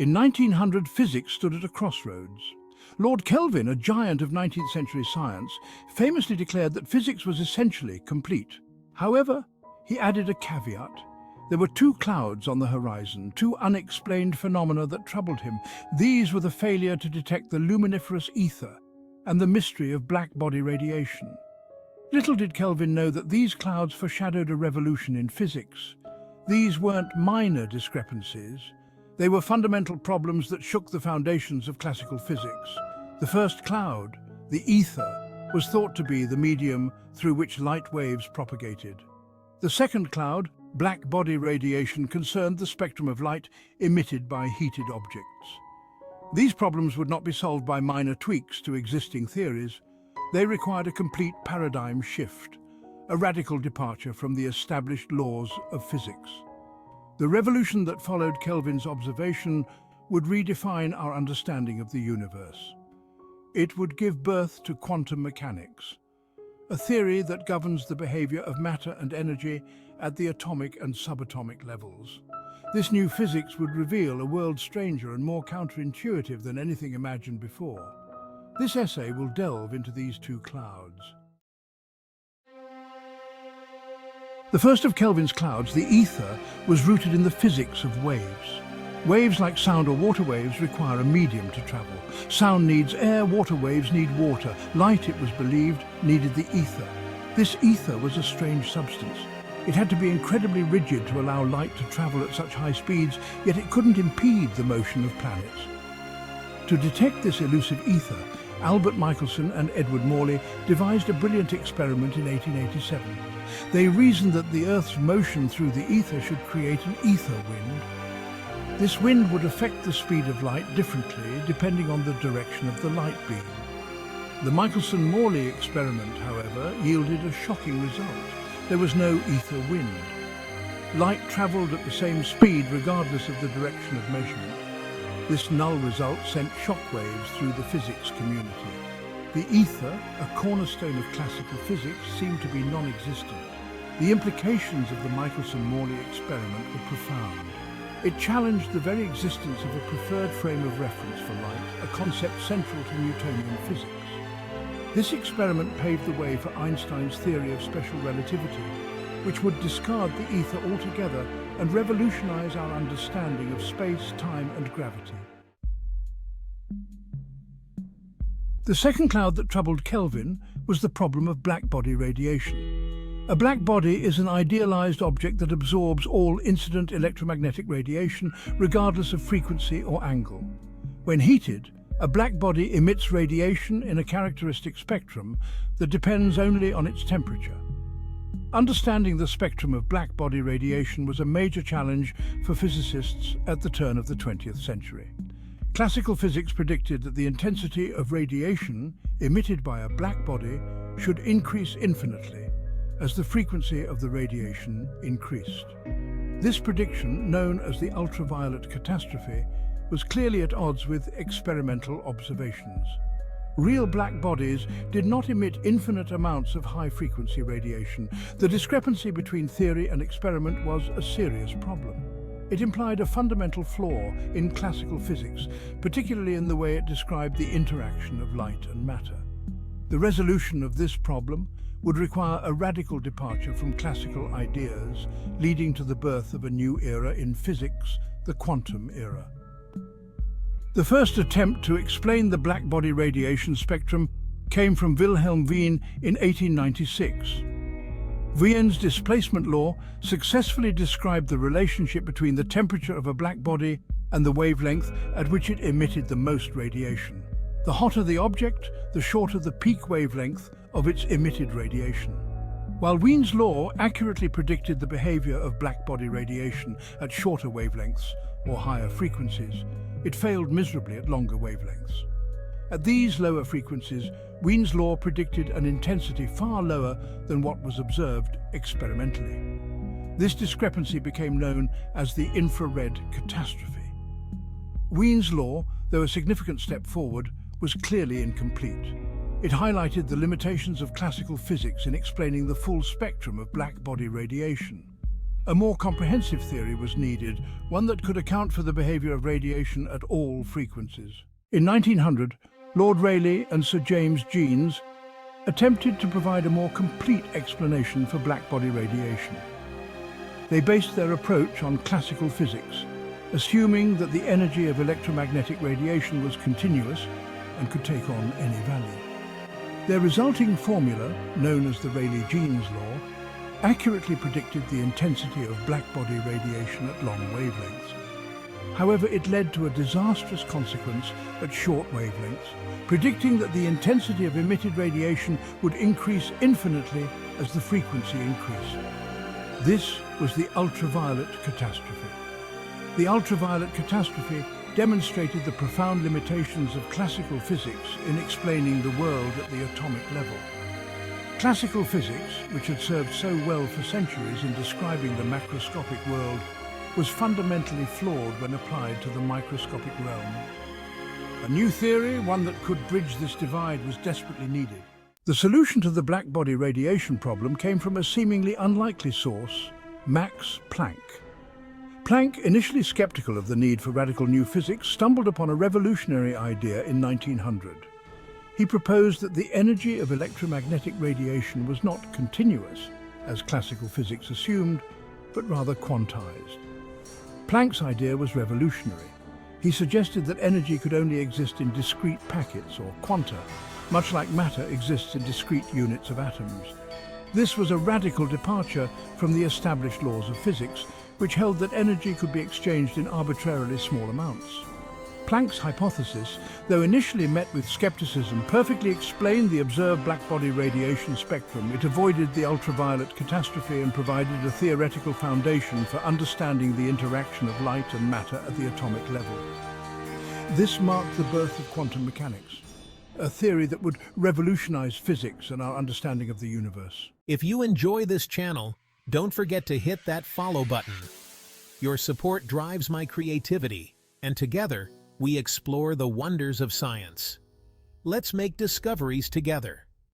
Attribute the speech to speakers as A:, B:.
A: In 1900, physics stood at a crossroads. Lord Kelvin, a giant of 19th century science, famously declared that physics was essentially complete. However, he added a caveat. There were two clouds on the horizon, two unexplained phenomena that troubled him. These were the failure to detect the luminiferous ether and the mystery of black body radiation. Little did Kelvin know that these clouds foreshadowed a revolution in physics. These weren't minor discrepancies. They were fundamental problems that shook the foundations of classical physics. The first cloud, the ether, was thought to be the medium through which light waves propagated. The second cloud, black body radiation, concerned the spectrum of light emitted by heated objects. These problems would not be solved by minor tweaks to existing theories. They required a complete paradigm shift, a radical departure from the established laws of physics. The revolution that followed Kelvin's observation would redefine our understanding of the universe. It would give birth to quantum mechanics, a theory that governs the behavior of matter and energy at the atomic and subatomic levels. This new physics would reveal a world stranger and more counterintuitive than anything imagined before. This essay will delve into these two clouds. The first of Kelvin's clouds, the ether, was rooted in the physics of waves. Waves like sound or water waves require a medium to travel. Sound needs air, water waves need water. Light, it was believed, needed the ether. This ether was a strange substance. It had to be incredibly rigid to allow light to travel at such high speeds, yet it couldn't impede the motion of planets. To detect this elusive ether, Albert Michelson and Edward Morley devised a brilliant experiment in 1887. They reasoned that the Earth's motion through the ether should create an ether wind. This wind would affect the speed of light differently depending on the direction of the light beam. The Michelson-Morley experiment, however, yielded a shocking result. There was no ether wind. Light travelled at the same speed regardless of the direction of measurement. This null result sent shockwaves through the physics community. The ether, a cornerstone of classical physics, seemed to be non-existent. The implications of the Michelson-Morley experiment were profound. It challenged the very existence of a preferred frame of reference for light, a concept central to Newtonian physics. This experiment paved the way for Einstein's theory of special relativity, which would discard the ether altogether and revolutionize our understanding of space, time, and gravity. The second cloud that troubled Kelvin was the problem of black body radiation. A black body is an idealized object that absorbs all incident electromagnetic radiation, regardless of frequency or angle. When heated, a black body emits radiation in a characteristic spectrum that depends only on its temperature. Understanding the spectrum of black body radiation was a major challenge for physicists at the turn of the 20th century. Classical physics predicted that the intensity of radiation emitted by a black body should increase infinitely as the frequency of the radiation increased. This prediction, known as the ultraviolet catastrophe, was clearly at odds with experimental observations. Real black bodies did not emit infinite amounts of high-frequency radiation. The discrepancy between theory and experiment was a serious problem. It implied a fundamental flaw in classical physics, particularly in the way it described the interaction of light and matter. The resolution of this problem would require a radical departure from classical ideas, leading to the birth of a new era in physics, the quantum era. The first attempt to explain the black body radiation spectrum came from Wilhelm Wien in 1896. Wien's displacement law successfully described the relationship between the temperature of a black body and the wavelength at which it emitted the most radiation. The hotter the object, the shorter the peak wavelength of its emitted radiation. While Wien's law accurately predicted the behavior of black body radiation at shorter wavelengths or higher frequencies, it failed miserably at longer wavelengths. At these lower frequencies, Wien's law predicted an intensity far lower than what was observed experimentally. This discrepancy became known as the infrared catastrophe. Wien's law, though a significant step forward, was clearly incomplete. It highlighted the limitations of classical physics in explaining the full spectrum of black body radiation. A more comprehensive theory was needed, one that could account for the behavior of radiation at all frequencies. In 1900, Lord Rayleigh and Sir James Jeans attempted to provide a more complete explanation for blackbody radiation. They based their approach on classical physics, assuming that the energy of electromagnetic radiation was continuous and could take on any value. Their resulting formula, known as the Rayleigh-Jeans law, accurately predicted the intensity of blackbody radiation at long wavelengths. However, it led to a disastrous consequence at short wavelengths, predicting that the intensity of emitted radiation would increase infinitely as the frequency increased. This was the ultraviolet catastrophe. The ultraviolet catastrophe demonstrated the profound limitations of classical physics in explaining the world at the atomic level. Classical physics, which had served so well for centuries in describing the macroscopic world, was fundamentally flawed when applied to the microscopic realm. A new theory, one that could bridge this divide, was desperately needed. The solution to the blackbody radiation problem came from a seemingly unlikely source, Max Planck. Planck, initially skeptical of the need for radical new physics, stumbled upon a revolutionary idea in 1900. He proposed that the energy of electromagnetic radiation was not continuous, as classical physics assumed, but rather quantized. Planck's idea was revolutionary. He suggested that energy could only exist in discrete packets, or quanta, much like matter exists in discrete units of atoms. This was a radical departure from the established laws of physics, which held that energy could be exchanged in arbitrarily small amounts. Planck's hypothesis, though initially met with skepticism, perfectly explained the observed blackbody radiation spectrum. It avoided the ultraviolet catastrophe and provided a theoretical foundation for understanding the interaction of light and matter at the atomic level. This marked the birth of quantum mechanics, a theory that would revolutionize physics and our understanding of the universe.
B: If you enjoy this channel, don't forget to hit that follow button. Your support drives my creativity, and together, we explore the wonders of science. Let's make discoveries together.